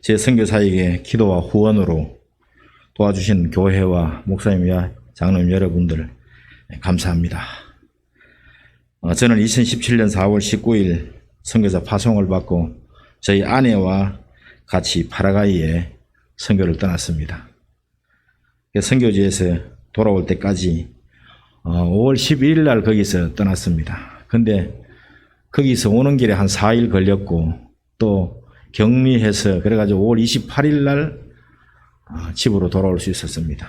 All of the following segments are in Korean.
제 선교사에게 기도와 후원으로 도와주신 교회와 목사님과 장로님 여러분들 감사합니다. 저는 2017년 4월 19일 선교사 파송을 받고 저희 아내와 같이 파라과이에 선교를 떠났습니다. 선교지에서 돌아올 때까지 5월 11일 날 거기서 떠났습니다. 근데 거기서 오는 길에 한 4일 걸렸고 또 격리해서 그래가지고 5월 28일 날 집으로 돌아올 수 있었습니다.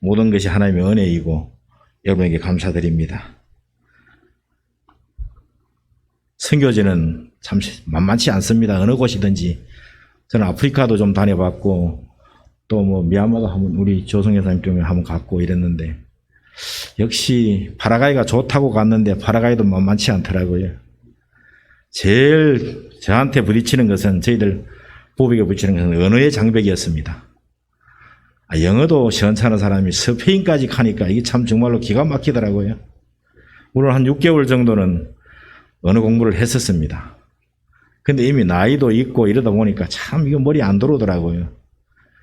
모든 것이 하나님의 은혜이고 여러분에게 감사드립니다. 선교지는 참 만만치 않습니다. 어느 곳이든지. 저는 아프리카도 좀 다녀봤고 또 뭐 미얀마도 한번 우리 조성 여사님 때문에 한번 갔고 이랬는데 역시 파라과이가 좋다고 갔는데 파라과이도 만만치 않더라고요. 제일 저한테 부딪히는 것은 저희들 부부에게 부딪히는 것은 언어의 장벽이었습니다. 영어도 시원찮은 사람이 스페인까지 가니까 이게 참 정말로 기가 막히더라고요. 물론 한 6개월 정도는 언어 공부를 했었습니다. 근데 이미 나이도 있고 이러다 보니까 참 이거 머리 안 들어오더라고요.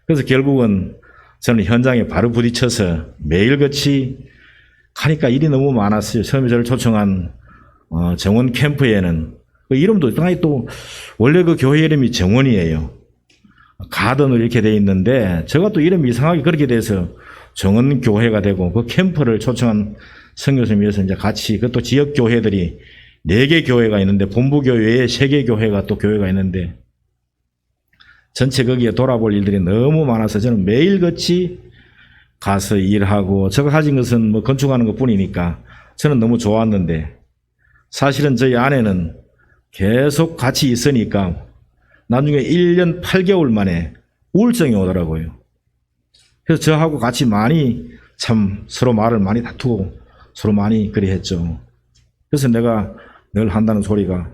그래서 결국은 저는 현장에 바로 부딪혀서 매일같이 가니까 일이 너무 많았어요. 처음에 저를 초청한 정원 캠프에는 그 이름도 또 원래 그 교회 이름이 정원이에요. 가든으로 이렇게 돼 있는데 제가 또 이름이 이상하게 그렇게 돼서 정원 교회가 되고 그 캠프를 초청한 선교사님이어서 이제 같이 그것도 지역 교회들이 4개 교회가 있는데 본부 교회에 3개 교회가 또 교회가 있는데 전체 거기에 돌아볼 일들이 너무 많아서 저는 매일같이 가서 일하고 제가 가진 것은 뭐 건축하는 것 뿐이니까 저는 너무 좋았는데 사실은 저희 아내는 계속 같이 있으니까 나중에 1년 8개월 만에 우울증이 오더라고요. 그래서 저하고 같이 많이 참 서로 말을 많이 다투고 서로 많이 그리 했죠. 그래서 내가 늘 한다는 소리가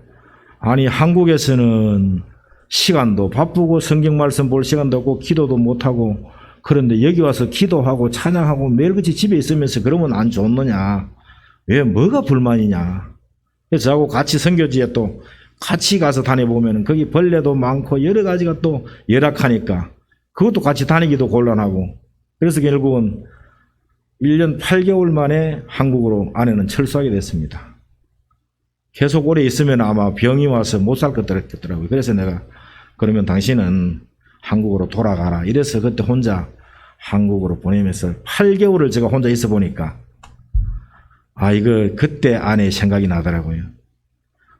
아니 한국에서는 시간도 바쁘고 성경 말씀 볼 시간도 없고 기도도 못하고 그런데 여기 와서 기도하고 찬양하고 매일같이 집에 있으면서 그러면 안 좋느냐. 왜 뭐가 불만이냐. 그래서 저하고 같이 선교지에 또 같이 가서 다녀보면 거기 벌레도 많고 여러 가지가 또 열악하니까 그것도 같이 다니기도 곤란하고 그래서 결국은 1년 8개월 만에 한국으로 아내는 철수하게 됐습니다. 계속 오래 있으면 아마 병이 와서 못 살 것 같더라고요. 그래서 내가 그러면 당신은 한국으로 돌아가라. 이래서 그때 혼자 한국으로 보내면서 8개월을 제가 혼자 있어 보니까 이거 그때 아내의 생각이 나더라고요.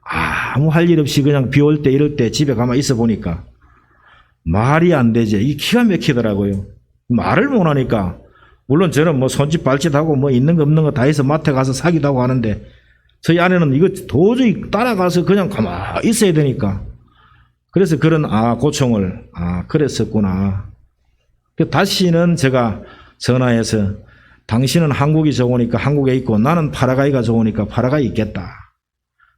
아무 할 일 없이 그냥 비 올 때 이럴 때 집에 가만히 있어 보니까 말이 안 되지. 이게 기가 막히더라고요. 말을 못 하니까 물론 저는 뭐 손짓 발짓하고 뭐 있는 거 없는 거 다 해서 마트에 가서 사기도 하고 하는데 저희 아내는 이거 도저히 따라가서 그냥 가만히 있어야 되니까 그래서 그런 고충을 그랬었구나. 다시는 제가 전화해서 당신은 한국이 좋으니까 한국에 있고 나는 파라과이가 좋으니까 파라과이 있겠다.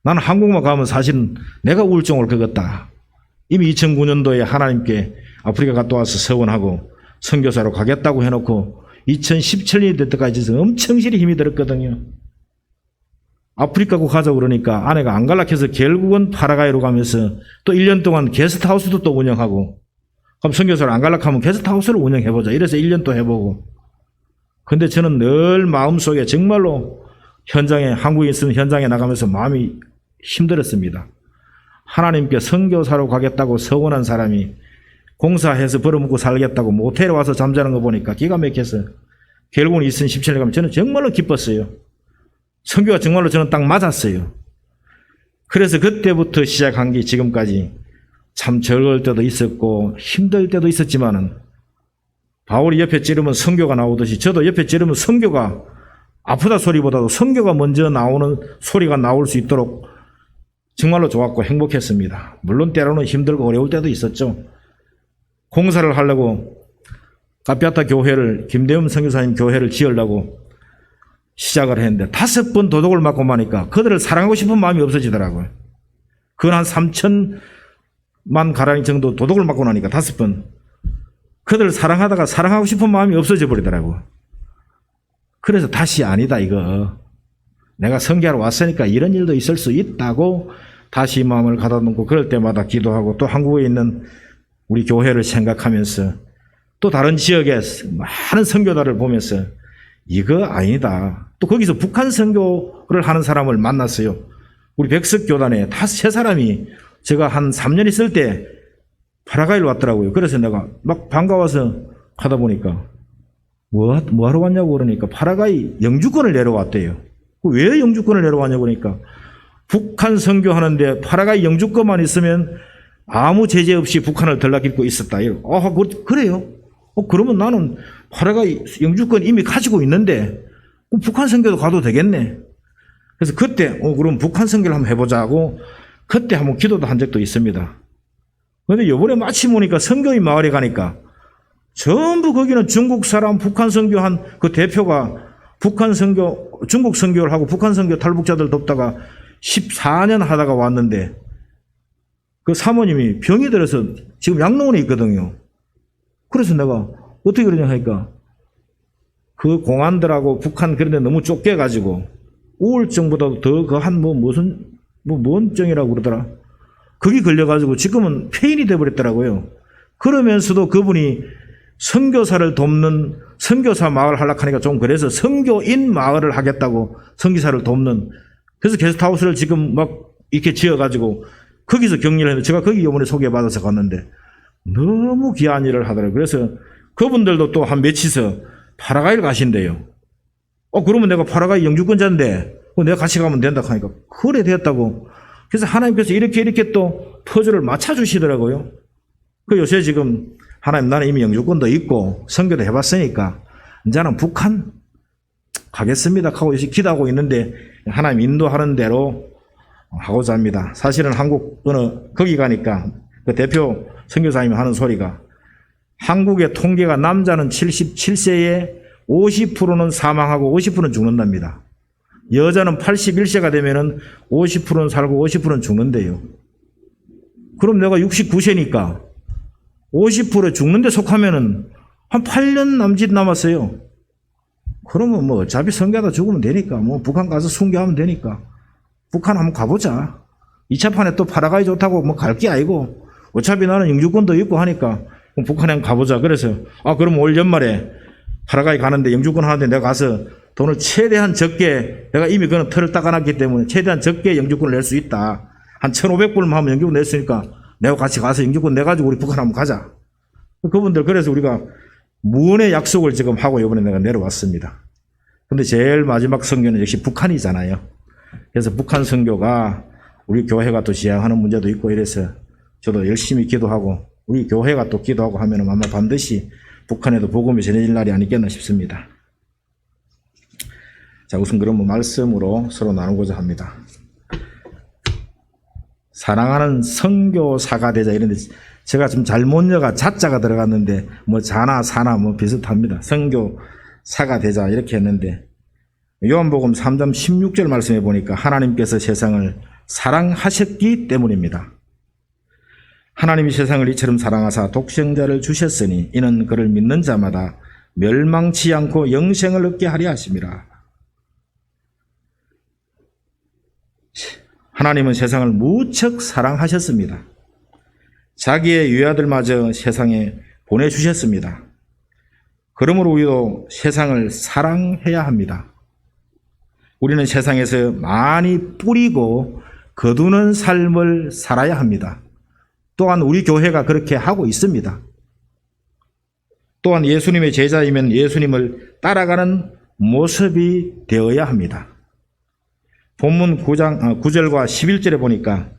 나는 한국만 가면 사실은 내가 우울증을 겪었다. 이미 2009년도에 하나님께 아프리카 갔다 와서 서원하고 선교사로 가겠다고 해놓고 2017년이 될 때까지 엄청 실히 힘이 들었거든요. 아프리카고 가자고 그러니까 아내가 안 갈락해서 결국은 파라과이로 가면서 또 1년 동안 게스트하우스도 또 운영하고 그럼 선교사를 안 갈락하면 게스트하우스를 운영해보자. 이래서 1년 또 해보고 근데 저는 늘 마음속에 정말로 현장에 한국에 있으면 현장에 나가면서 마음이 힘들었습니다. 하나님께 선교사로 가겠다고 서원한 사람이 공사해서 벌어먹고 살겠다고 모텔에 와서 잠자는 거 보니까 기가 막혀서 결국은 2017년에 가면 저는 정말로 기뻤어요. 선교가 정말로 저는 딱 맞았어요. 그래서 그때부터 시작한 게 지금까지 참 즐거울 때도 있었고 힘들 때도 있었지만은 바울이 옆에 찌르면 선교가 나오듯이 저도 옆에 찌르면 선교가 아프다 소리보다도 선교가 먼저 나오는 소리가 나올 수 있도록 정말로 좋았고 행복했습니다. 물론 때로는 힘들고 어려울 때도 있었죠. 공사를 하려고 카피아타 교회를 김대흠 선교사님 교회를 지으려고 시작을 했는데 5번 도둑을 맞고 마니까 그들을 사랑하고 싶은 마음이 없어지더라고요. 그건 한 3천만 가량이 정도 도둑을 맞고 나니까 5번 그들을 사랑하다가 사랑하고 싶은 마음이 없어져 버리더라고요. 그래서 다시 아니다 이거 내가 선교하러 왔으니까 이런 일도 있을 수 있다고 다시 마음을 가다듬고 그럴 때마다 기도하고 또 한국에 있는 우리 교회를 생각하면서 또 다른 지역의 많은 선교사를 보면서 이거 아니다. 또 거기서 북한 선교를 하는 사람을 만났어요. 우리 백석교단에 세 사람이 제가 한 3년 있을 때 파라과이로 왔더라고요. 그래서 내가 막 반가워서 하다 보니까 뭐 하러 왔냐고 그러니까 파라과이 영주권을 내려왔대요. 왜 영주권을 내려왔냐고 그러니까 북한 선교하는데 파라과이 영주권만 있으면 아무 제재 없이 북한을 들락입고 있었다. 그래요? 그러면 나는 파라과이 영주권 이미 가지고 있는데 북한 선교도 가도 되겠네. 그래서 그때 그럼 북한 선교를 한번 해보자고 그때 한번 기도도 한 적도 있습니다. 그런데 이번에 마침 오니까 선교인 마을에 가니까 전부 거기는 중국 사람 북한 선교한 그 대표가 북한 선교 중국 선교를 하고 북한 선교 탈북자들 돕다가 14년 하다가 왔는데 그 사모님이 병이 들어서 지금 양로원에 있거든요. 그래서 내가 어떻게 그러냐 하니까 그 공안들하고 북한 그런 데 너무 쫓겨가지고 우울증보다도 더 그 한 뭔 병이라고 그러더라. 거기 걸려가지고 지금은 폐인이 돼버렸더라고요. 그러면서도 그분이 선교사를 돕는 선교사 마을 하려고 하니까 좀 그래서 선교인 마을을 하겠다고 선교사를 돕는 그래서 게스트하우스를 지금 막 이렇게 지어가지고 거기서 격리를 했는데 제가 거기 이번에 소개받아서 갔는데 너무 귀한 일을 하더라고요. 그래서 그분들도 또 한 며칠서 파라과이를 가신대요. 그러면 내가 파라과이 영주권자인데 내가 같이 가면 된다 하니까 그래 됐다고. 그래서 하나님께서 이렇게 또 퍼즐을 맞춰주시더라고요. 그 요새 지금 하나님 나는 이미 영주권도 있고 선교도 해봤으니까 이제는 북한 가겠습니다 하고 기도하고 있는데 하나님 인도하는 대로 하고자 합니다. 사실은 한국 거기 가니까 그 대표 선교사님이 하는 소리가 한국의 통계가 남자는 77세에 50%는 사망하고 50%는 죽는답니다. 여자는 81세가 되면은 50%는 살고 50%는 죽는데요. 그럼 내가 69세니까 50% 죽는데 속하면은 한 8년 남짓 남았어요. 그러면 뭐 어차피 선교하다 죽으면 되니까 뭐 북한 가서 순교하면 되니까 북한 한번 가보자. 2차판에 또 파라과이 좋다고 뭐 갈 게 아니고 어차피 나는 영주권도 있고 하니까 북한에 한번 가보자. 그래서 그럼 올 연말에 파라과이 가는데 영주권 하는데 내가 가서 돈을 최대한 적게 내가 이미 그런 틀을 닦아놨기 때문에 최대한 적게 영주권을 낼 수 있다. 한 1,500불만 하면 영주권 냈으니까 내가 같이 가서 영주권 내가지고 우리 북한 한번 가자. 그분들 그래서 우리가 무언의 약속을 지금 하고 이번에 내가 내려왔습니다. 근데 제일 마지막 선교는 역시 북한이잖아요. 그래서 북한 선교가 우리 교회가 또 지향하는 문제도 있고 이래서 저도 열심히 기도하고 우리 교회가 또 기도하고 하면 아마 반드시 북한에도 복음이 전해질 날이 아니겠나 싶습니다. 자, 우선 그럼 말씀으로 서로 나누고자 합니다. 사랑하는 선교사가 되자 이런데 제가 좀 잘못 여가 자자가 들어갔는데 뭐 자나 사나 뭐 비슷합니다. 선교사가 되자 이렇게 했는데 요한복음 3장 16절 말씀해 보니까 하나님께서 세상을 사랑하셨기 때문입니다. 하나님이 세상을 이처럼 사랑하사 독생자를 주셨으니 이는 그를 믿는 자마다 멸망치 않고 영생을 얻게 하려 하심이라. 하나님은 세상을 무척 사랑하셨습니다. 자기의 유아들마저 세상에 보내주셨습니다. 그러므로 우리도 세상을 사랑해야 합니다. 우리는 세상에서 많이 뿌리고 거두는 삶을 살아야 합니다. 또한 우리 교회가 그렇게 하고 있습니다. 또한 예수님의 제자이면 예수님을 따라가는 모습이 되어야 합니다. 본문 9절과 11절에 보니까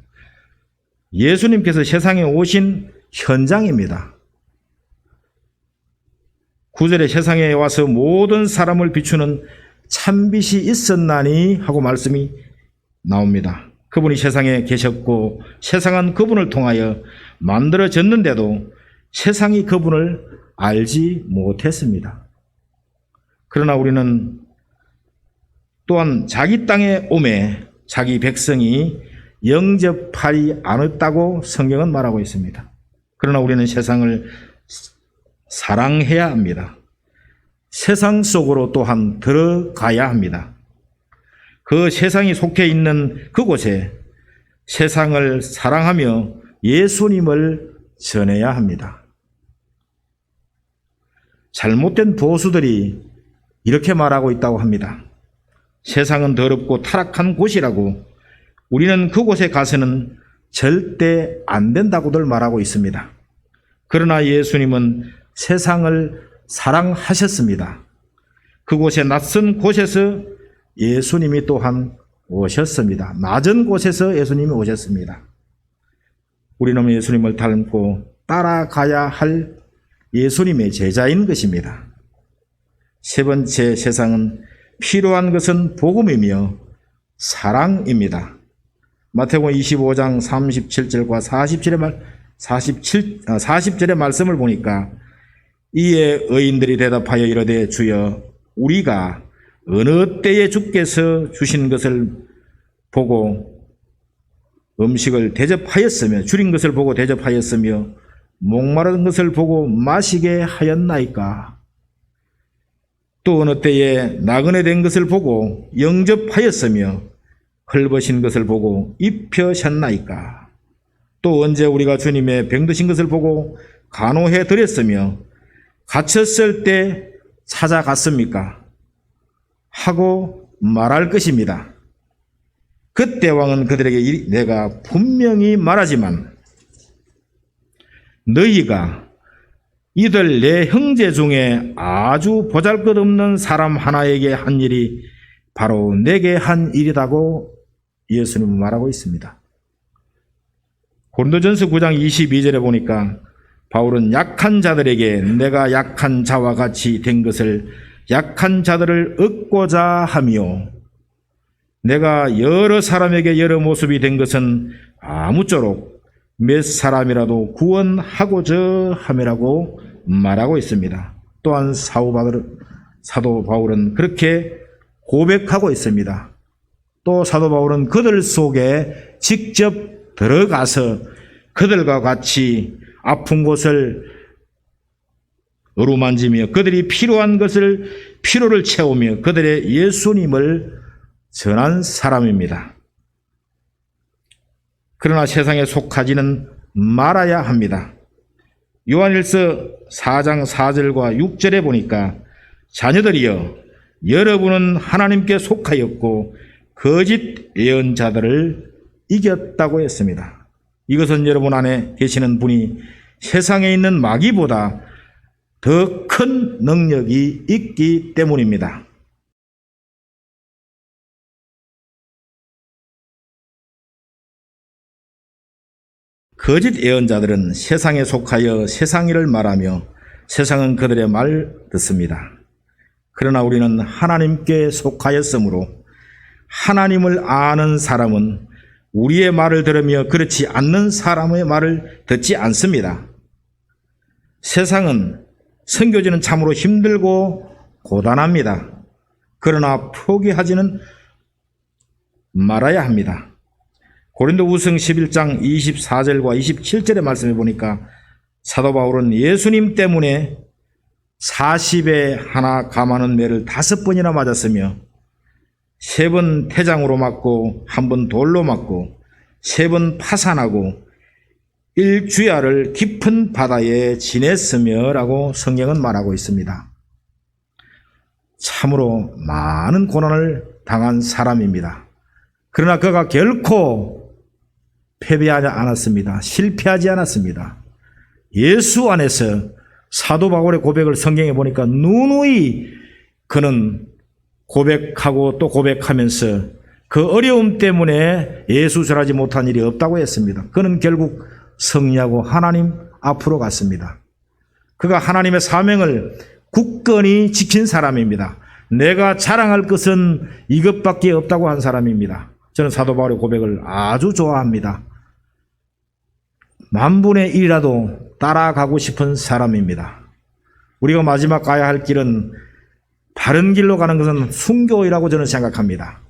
예수님께서 세상에 오신 현장입니다. 9절에 세상에 와서 모든 사람을 비추는 참빛이 있었나니 하고 말씀이 나옵니다. 그분이 세상에 계셨고 세상은 그분을 통하여 만들어졌는데도 세상이 그분을 알지 못했습니다. 그러나 우리는 또한 자기 땅에 오매 자기 백성이 영접하지 않았다고 성경은 말하고 있습니다. 그러나 우리는 세상을 사랑해야 합니다. 세상 속으로 또한 들어가야 합니다. 그 세상이 속해 있는 그곳에 세상을 사랑하며 예수님을 전해야 합니다. 잘못된 보수들이 이렇게 말하고 있다고 합니다. 세상은 더럽고 타락한 곳이라고, 우리는 그곳에 가서는 절대 안 된다고들 말하고 있습니다. 그러나 예수님은 세상을 사랑하셨습니다. 그곳에 낯선 곳에서 예수님이 또한 오셨습니다. 낮은 곳에서 예수님이 오셨습니다. 우리는 예수님을 닮고 따라가야 할 예수님의 제자인 것입니다. 세 번째, 세상은 필요한 것은 복음이며 사랑입니다. 마태복음 25장 37절과 40절의 말씀을 보니까 이에 의인들이 대답하여 이르되 주여 우리가 어느 때에 주께서 주신 것을 보고 음식을 대접하였으며 줄인 것을 보고 대접하였으며 목마른 것을 보고 마시게 하였나이까? 또 어느 때에 나그네 된 것을 보고 영접하였으며 헐벗은 것을 보고 입혀셨나이까? 또 언제 우리가 주님의 병드신 것을 보고 간호해 드렸으며 갇혔을 때 찾아갔습니까? 하고 말할 것입니다. 그때 왕은 그들에게 내가 분명히 말하지만 너희가 이들 내 형제 중에 아주 보잘것없는 사람 하나에게 한 일이 바로 내게 한 일이라고 예수님은 말하고 있습니다. 고린도전서 9장 22절에 보니까 바울은 약한 자들에게 내가 약한 자와 같이 된 것을 약한 자들을 얻고자 하며 내가 여러 사람에게 여러 모습이 된 것은 아무쪼록 몇 사람이라도 구원하고자 함이라고 말하고 있습니다. 또한 사도 바울은 그렇게 고백하고 있습니다. 또 사도 바울은 그들 속에 직접 들어가서 그들과 같이 아픈 곳을 어루만지며 그들이 필요한 것을 필요를 채우며 그들의 예수님을 전한 사람입니다. 그러나 세상에 속하지는 말아야 합니다. 요한일서 4장 4절과 6절에 보니까 자녀들이여 여러분은 하나님께 속하였고 거짓 예언자들을 이겼다고 했습니다. 이것은 여러분 안에 계시는 분이 세상에 있는 마귀보다 더 큰 능력이 있기 때문입니다. 거짓 예언자들은 세상에 속하여 세상 일을 말하며 세상은 그들의 말 듣습니다. 그러나 우리는 하나님께 속하였으므로 하나님을 아는 사람은 우리의 말을 들으며 그렇지 않는 사람의 말을 듣지 않습니다. 세상은 선교지는 참으로 힘들고 고단합니다. 그러나 포기하지는 말아야 합니다. 고린도후서 11장 24절과 27절의 말씀에 보니까 사도 바울은 예수님 때문에 40에 하나 감하는 매를 5번이나 맞았으며 3번 태장으로 맞고 1번 돌로 맞고 3번 파산하고 1주야를 깊은 바다에 지냈으며 라고 성경은 말하고 있습니다. 참으로 많은 고난을 당한 사람입니다. 그러나 그가 결코 패배하지 않았습니다. 실패하지 않았습니다. 예수 안에서 사도 바울의 고백을 성경에 보니까 누누이 그는 고백하고 또 고백하면서 그 어려움 때문에 예수 전하지 못한 일이 없다고 했습니다. 그는 결국 승리하고 하나님 앞으로 갔습니다. 그가 하나님의 사명을 굳건히 지킨 사람입니다. 내가 자랑할 것은 이것밖에 없다고 한 사람입니다. 저는 사도 바울의 고백을 아주 좋아합니다. 만분의 1이라도 따라가고 싶은 사람입니다. 우리가 마지막 가야 할 길은 바른 길로 가는 것은 순교이라고 저는 생각합니다.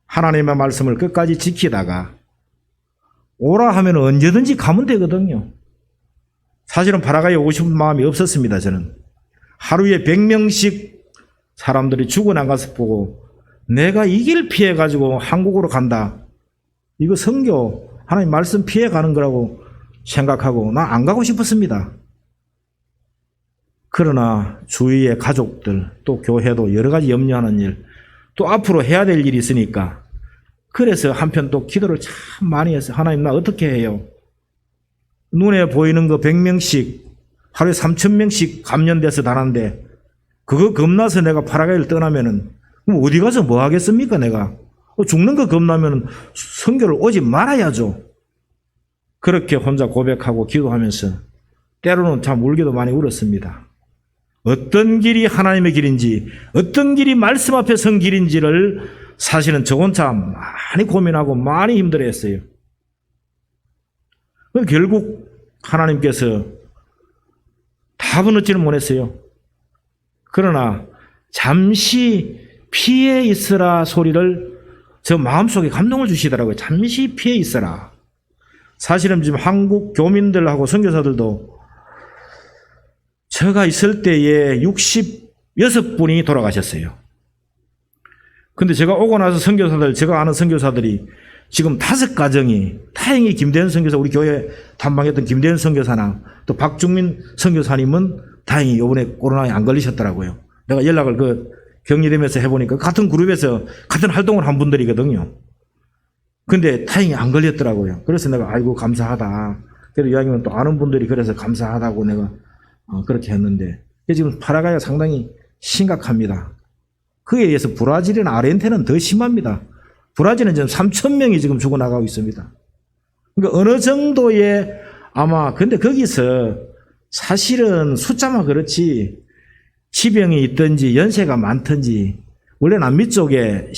하나님의 말씀을 끝까지 지키다가 오라 하면 언제든지 가면 되거든요. 사실은 바라가에 오고 싶은 마음이 없었습니다. 저는 하루에 100명씩 사람들이 죽어난 것을 보고 내가 이 길 피해가지고 한국으로 간다. 이거 선교 하나님 말씀 피해가는 거라고 생각하고 나 안 가고 싶었습니다. 그러나 주위의 가족들 또 교회도 여러 가지 염려하는 일, 또 앞으로 해야 될 일이 있으니까 그래서 한편 또 기도를 참 많이 했어요. 하나님 나 어떻게 해요? 눈에 보이는 거 100명씩 하루에 3,000명씩 감염돼서 다는데 그거 겁나서 내가 파라과이를 떠나면은 그럼 어디 가서 뭐 하겠습니까 내가? 죽는 거 겁나면 선교를 오지 말아야죠. 그렇게 혼자 고백하고 기도하면서 때로는 참 울기도 많이 울었습니다. 어떤 길이 하나님의 길인지 어떤 길이 말씀 앞에 선 길인지를 사실은 저 혼자 많이 고민하고 많이 힘들어했어요. 결국 하나님께서 답은 얻지는 못했어요. 그러나 잠시 피해 있으라 소리를 저 마음속에 감동을 주시더라고요. 잠시 피해 있어라. 사실은 지금 한국 교민들하고 선교사들도 제가 있을 때에 66분이 돌아가셨어요. 근데 제가 오고 나서 선교사들, 제가 아는 선교사들이 지금 5가정이 다행히 김대현 선교사, 우리 교회 탐방했던 김대현 선교사나 또 박중민 선교사님은 다행히 이번에 코로나에 안 걸리셨더라고요. 내가 연락을 격리되면서 해보니까 같은 그룹에서 같은 활동을 한 분들이거든요. 근데 다행히 안 걸렸더라고요. 그래서 내가 아이고 감사하다. 그래도 이야기는 또 아는 분들이 그래서 감사하다고 내가 그렇게 했는데 지금 파라과이가 상당히 심각합니다. 그에 의해서 브라질이나 아르헨티나는 더 심합니다. 브라질은 지금 3,000명이 지금 죽어나가고 있습니다. 그러니까 어느 정도의 아마 근데 거기서 사실은 숫자만 그렇지 지병이 있든지 연세가 많든지 원래 남미 쪽에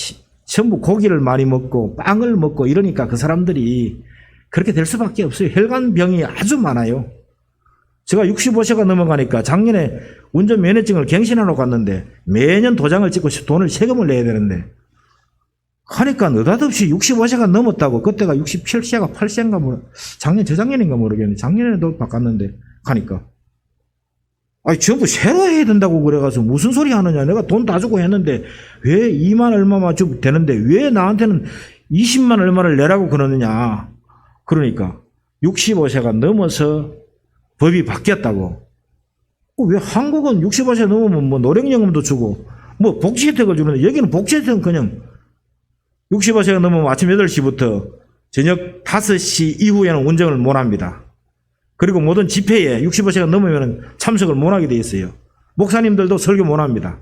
전부 고기를 많이 먹고 빵을 먹고 이러니까 그 사람들이 그렇게 될 수밖에 없어요. 혈관병이 아주 많아요. 제가 65세가 넘어가니까 작년에 운전면허증을 갱신하러 갔는데 매년 도장을 찍고 돈을 세금을 내야 되는데 하니까 느닷없이 65세가 넘었다고 그때가 67세가 8세인가 작년 저작년인가 모르겠는데 작년에도 바꿨는데 하니까 아니 전부 새로 해야 된다고 그래가지고 무슨 소리 하느냐 내가 돈 다 주고 했는데 왜 2만 얼마만 주면 되는데 왜 나한테는 20만 얼마를 내라고 그러느냐 그러니까 65세가 넘어서 법이 바뀌었다고 왜 한국은 65세 넘으면 뭐 노령연금도 주고 뭐 복지 혜택을 주는데 여기는 복지 혜택은 그냥 65세가 넘으면 아침 8시부터 저녁 5시 이후에는 운전을 못 합니다. 그리고 모든 집회에 65세가 넘으면 참석을 못 하게 돼 있어요. 목사님들도 설교 못 합니다.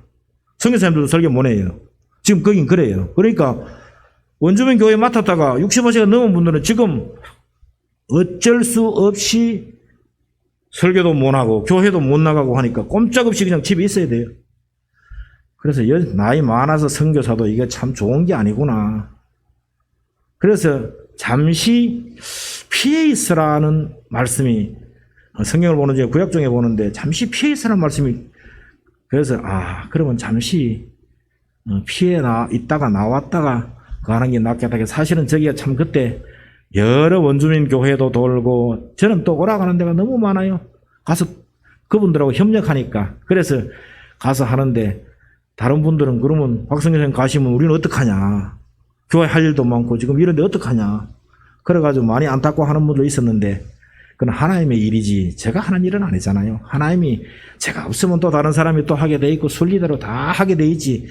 선교사님들도 설교 못 해요. 지금 거긴 그래요. 그러니까 원주민 교회 맡았다가 65세가 넘은 분들은 지금 어쩔 수 없이 설교도 못 하고 교회도 못 나가고 하니까 꼼짝없이 그냥 집에 있어야 돼요. 그래서 나이 많아서 선교사도 이게 참 좋은 게 아니구나. 그래서 잠시 피해 있으라는 말씀이 성경을 보는 중에 구약 중에 보는데 잠시 피해 있으라는 말씀이 그래서 그러면 잠시 피해 있다가 나왔다가 가는 게 낫겠다. 사실은 저기가 참 그때 여러 원주민 교회도 돌고 저는 또 오라가는 데가 너무 많아요. 가서 그분들하고 협력하니까 그래서 가서 하는데 다른 분들은 그러면 박성규 선생님 가시면 우리는 어떡하냐. 교회 할 일도 많고 지금 이런데 어떡하냐. 그래가지고 많이 안타까워 하는 분도 있었는데 그건 하나님의 일이지 제가 하는 일은 아니잖아요. 하나님이 제가 없으면 또 다른 사람이 또 하게 돼 있고 순리대로 다 하게 돼 있지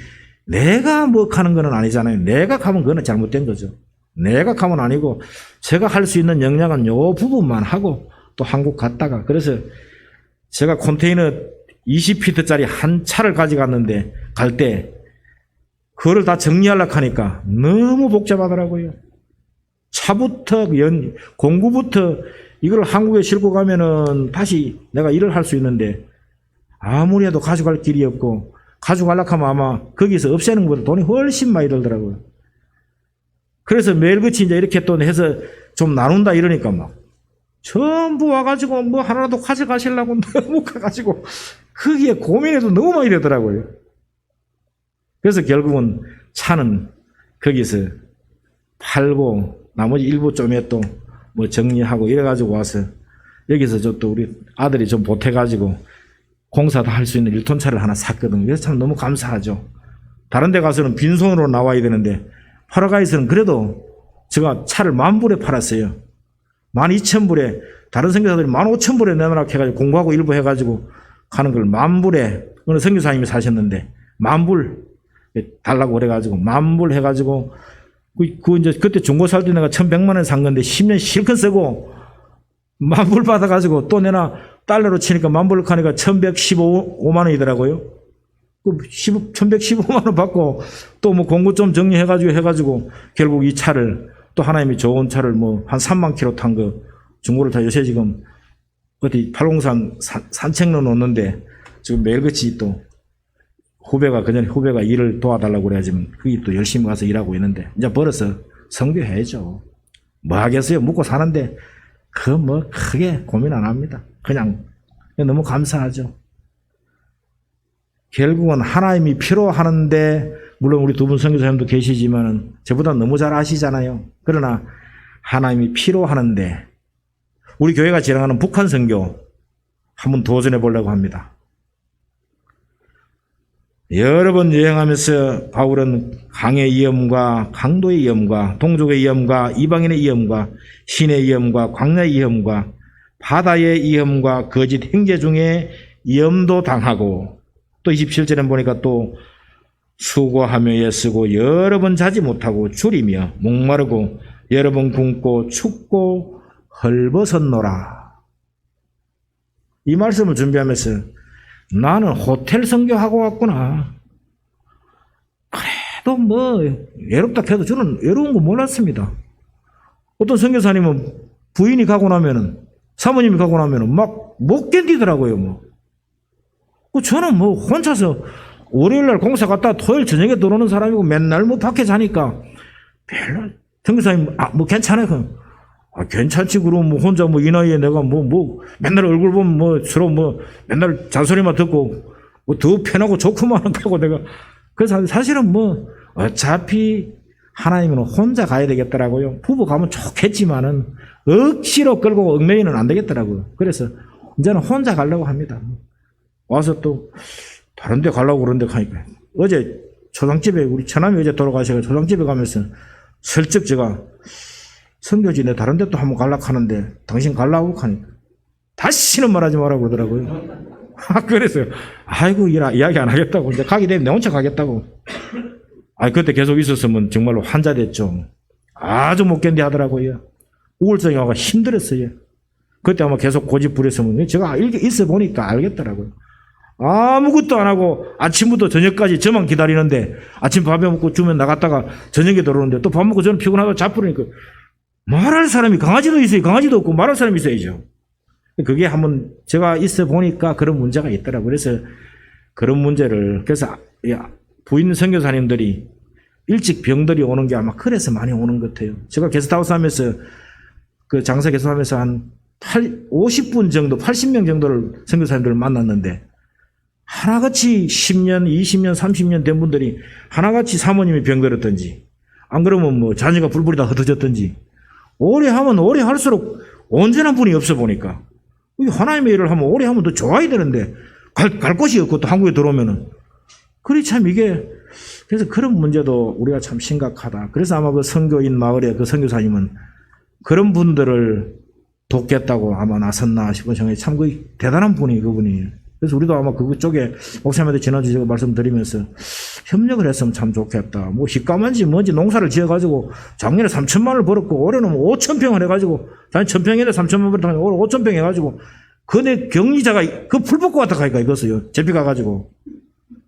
내가 뭐 하는 건 아니잖아요. 내가 가면 그건 잘못된 거죠. 내가 가면 아니고 제가 할 수 있는 역량은 요 부분만 하고 또 한국 갔다가 그래서 제가 컨테이너 20피트짜리 한 차를 가져갔는데 갈 때 그거를 다 정리하려고 하니까 너무 복잡하더라고요. 차부터 공구부터 이걸 한국에 싣고 가면은 다시 내가 일을 할 수 있는데 아무리 해도 가져갈 길이 없고 가져가려고 하면 아마 거기서 없애는 것보다 돈이 훨씬 많이 들더라고요. 그래서 매일같이 이제 이렇게 또 해서 좀 나눈다 이러니까 막 전부 와가지고 뭐 하나라도 가져가시려고 너무 가가지고 거기에 고민해도 너무 많이 되더라고요. 그래서 결국은 차는 거기서 팔고 나머지 일부 좀에 또 뭐 정리하고 이래가지고 와서 여기서 저 또 우리 아들이 좀 보태가지고 공사도 할 수 있는 1톤 차를 하나 샀거든요. 그래서 참 너무 감사하죠. 다른 데 가서는 빈손으로 나와야 되는데 파라과이에서는 그래도 제가 차를 10,000불에 팔았어요. 12,000불에 다른 선교사들이 15,000불에 내놓으라 해가지고 공부하고 일부 해가지고 가는 걸 10,000불에 어느 선교사님이 사셨는데 10,000불 달라고 그래가지고 10,000불 해가지고 그 이제 그때 중고 살 때 내가 1,100만 원 산 건데 10년 실컷 쓰고 10,000불 받아가지고 또 내나 달러로 치니까 10,000불 하니까 1,115만 원이더라고요. 그 1,115만 원 받고 또 뭐 공구 좀 정리해가지고 결국 이 차를 또 하나님이 좋은 차를 뭐 한 3만 킬로 탄 거 중고를 다 요새 지금 어디 팔공산 산책로 놓는데 지금 매일같이 또 후배가 그전에 후배가 일을 도와달라고 그래야지 그게 또 열심히 가서 일하고 있는데 이제 벌어서 성교해야죠. 뭐 하겠어요? 먹고 사는데 그 뭐 크게 고민 안 합니다. 그냥 너무 감사하죠. 결국은 하나님이 필요하는데 물론 우리 두 분 선교사님도 계시지만은 저보다 너무 잘 아시잖아요. 그러나 하나님이 필요하는데 우리 교회가 지향하는 북한 선교 한번 도전해 보려고 합니다. 여러 번 여행하면서 바울은 강의 위험과 강도의 위험과 동족의 위험과 이방인의 위험과 신의 위험과 광야의 위험과 바다의 위험과 거짓 행제 중에 위험도 당하고 또 27절에 보니까 또 수고하며 애쓰고 여러 번 자지 못하고 줄이며 목마르고 여러 번 굶고 춥고 헐벗었노라. 이 말씀을 준비하면서 나는 호텔 선교하고 왔구나. 그래도 뭐 외롭다 해도 저는 외로운 거 몰랐습니다. 어떤 선교사님은 부인이 가고 나면은 사모님이 가고 나면은 막 못 견디더라고요. 뭐 저는 뭐 혼자서 월요일날 공사 갔다 토요일 저녁에 들어오는 사람이고 맨날 뭐 밖에 자니까 별로 선교사님 뭐 괜찮아요. 괜찮지. 그럼 뭐 혼자 뭐 이 나이에 내가 뭐 맨날 얼굴 보면 뭐 서로 뭐 맨날 잔소리만 듣고 뭐 더 편하고 좋구만 하고 내가 그래서 사실은 뭐 어차피 하나님은 혼자 가야 되겠더라고요. 부부 가면 좋겠지만은 억지로 끌고 얽매이는 안 되겠더라고요. 그래서 이제는 혼자 가려고 합니다. 와서 또 다른 데 가려고 그러는데 가니까 어제 초상집에 우리 처남이 어제 돌아가셔서 초상집에 가면서 슬쩍 제가 선교지 내 다른 데 또 한번 가려고 하는데 당신 가려고 하니까 다시는 말하지 말라고 그러더라고요. 그래서 아이고 이야기 안 하겠다고 이제 가게 되면 내 혼자 가겠다고. 그때 계속 있었으면 정말로 환자 됐죠. 아주 못 견디 하더라고요. 우울증이 와가 힘들었어요. 그때 아마 계속 고집 부렸으면 제가 있어 보니까 알겠더라고요. 아무것도 안 하고 아침부터 저녁까지 저만 기다리는데 아침 밥에 먹고 주면 나갔다가 저녁에 들어오는데 또 밥 먹고 저는 피곤하고 자쁘니까 말할 사람이 강아지도 있어요. 강아지도 없고 말할 사람이 있어야죠. 그게 한번 제가 있어 보니까 그런 문제가 있더라고요. 그래서 그런 문제를 그래서 부인 선교사님들이 일찍 병들이 오는 게 아마 그래서 많이 오는 것 같아요. 제가 게스트하우스 하면서 그 장사 계속하면서 한 50분 정도 80명 정도를 선교사님들을 만났는데 하나같이 10년, 20년, 30년 된 분들이 하나같이 사모님이 병들었든지 안 그러면 뭐 자녀가 불불이 다 흩어졌든지 오래 하면 오래 할수록 온전한 분이 없어 보니까 하나님의 일을 하면 오래 하면 더 좋아야 되는데 갈 곳이 없고 또 한국에 들어오면은 그래 참 이게 그래서 그런 문제도 우리가 참 심각하다. 그래서 아마 그 선교인 마을에 그 선교사님은 그런 분들을 돕겠다고 아마 나섰나 싶은 생각이 참 그 대단한 분이 그분이. 그래서 우리도 아마 그쪽에 목사님한테 지난주 제가 말씀드리면서 협력을 했으면 참 좋겠다. 뭐 식감한지 뭔지 농사를 지어가지고 작년에 3천만 원을 벌었고 올해는 뭐 5,000평을 해가지고 작년 1,000평인데 3천만 원 벌었다가 올해 5,000평 해가지고 그 내 경리자가 그 풀 뽑고 왔다 가니까 이것어요. 제피 가가지고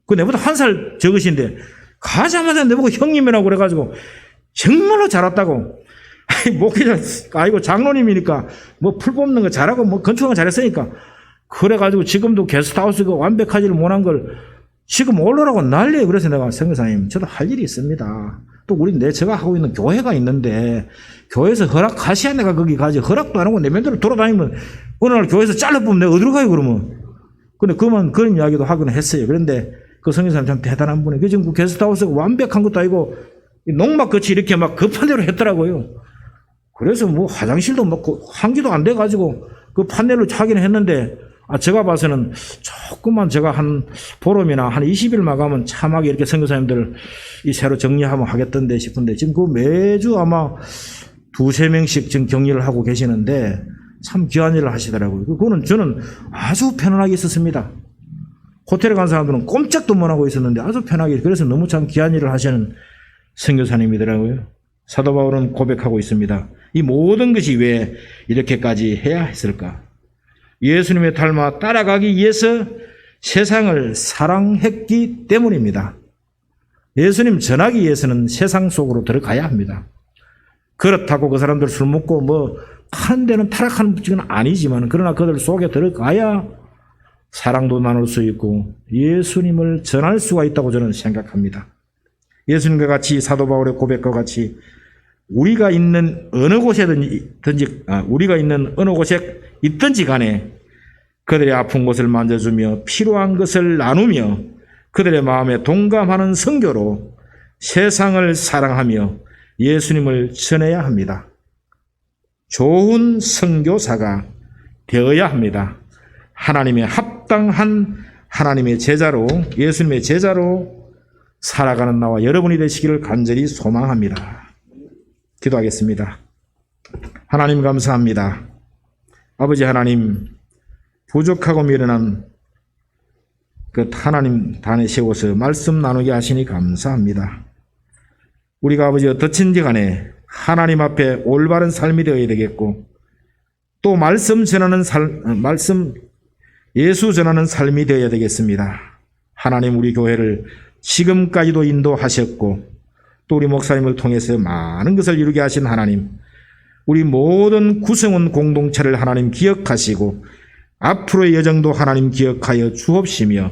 그 내보다 한 살 적으신데 가자마자 내보고 형님이라고 그래가지고 정말로 잘 왔다고. 목회자 아이고 장로님이니까 뭐 풀 뽑는 거 잘하고 뭐 건축은 잘했으니까 그래가지고 지금도 게스트하우스가 완벽하지를 못한 걸 지금 올라라고 난리예요. 그래서 내가 선교사님 저도 할 일이 있습니다. 또 우리 제가 하고 있는 교회가 있는데 교회에서 허락하셔야 내가 거기 가지 허락도 안 하고 내 맨대로 돌아다니면 어느 날 교회에서 잘라보면 내가 어디로 가요 그러면. 근데 그런 이야기도 하긴 했어요. 그런데 그 선교사님 참 대단한 분이에요. 그 지금 그 게스트하우스가 완벽한 것도 아니고 농막같이 이렇게 막 급한 대로 했더라고요. 그래서 뭐 화장실도 막 환기도 안 돼가지고 그 판넬로 하긴 했는데 제가 봐서는 조금만 제가 한 보름이나 한 20일 마감은 참하게 이렇게 선교사님들 이 새로 정리하면 하겠던데 싶은데 지금 그 매주 아마 두세 명씩 지금 격리를 하고 계시는데 참 귀한 일을 하시더라고요. 그거는 저는 아주 편안하게 있었습니다. 호텔에 간 사람들은 꼼짝도 못하고 있었는데 아주 편하게, 그래서 너무 참 귀한 일을 하시는 선교사님이더라고요. 사도 바울은 고백하고 있습니다. 이 모든 것이 왜 이렇게까지 해야 했을까? 예수님의 닮아 따라가기 위해서 세상을 사랑했기 때문입니다. 예수님 전하기 위해서는 세상 속으로 들어가야 합니다. 그렇다고 그 사람들 술 먹고 뭐 하는 데는 타락하는 법칙은 아니지만, 그러나 그들 속에 들어가야 사랑도 나눌 수 있고 예수님을 전할 수가 있다고 저는 생각합니다. 예수님과 같이, 사도 바울의 고백과 같이 우리가 있는 어느 곳에 있든지 간에 그들의 아픈 곳을 만져주며 필요한 것을 나누며 그들의 마음에 동감하는 선교로 세상을 사랑하며 예수님을 전해야 합니다. 좋은 선교사가 되어야 합니다. 하나님의 합당한 하나님의 제자로, 예수님의 제자로 살아가는 나와 여러분이 되시기를 간절히 소망합니다. 기도하겠습니다. 하나님 감사합니다. 아버지 하나님, 부족하고 미련한 그 하나님 단에 세워서 말씀 나누게 하시니 감사합니다. 우리가 아버지 어떻든지 간에 하나님 앞에 올바른 삶이 되어야 되겠고, 또 말씀 전하는 예수 전하는 삶이 되어야 되겠습니다. 하나님, 우리 교회를 지금까지도 인도하셨고 또 우리 목사님을 통해서 많은 것을 이루게 하신 하나님, 우리 모든 구성원 공동체를 하나님 기억하시고 앞으로의 여정도 하나님 기억하여 주옵시며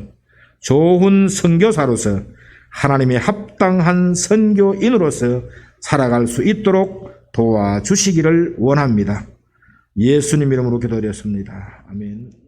좋은 선교사로서 하나님의 합당한 선교인으로서 살아갈 수 있도록 도와주시기를 원합니다. 예수님 이름으로 기도드렸습니다. 아멘.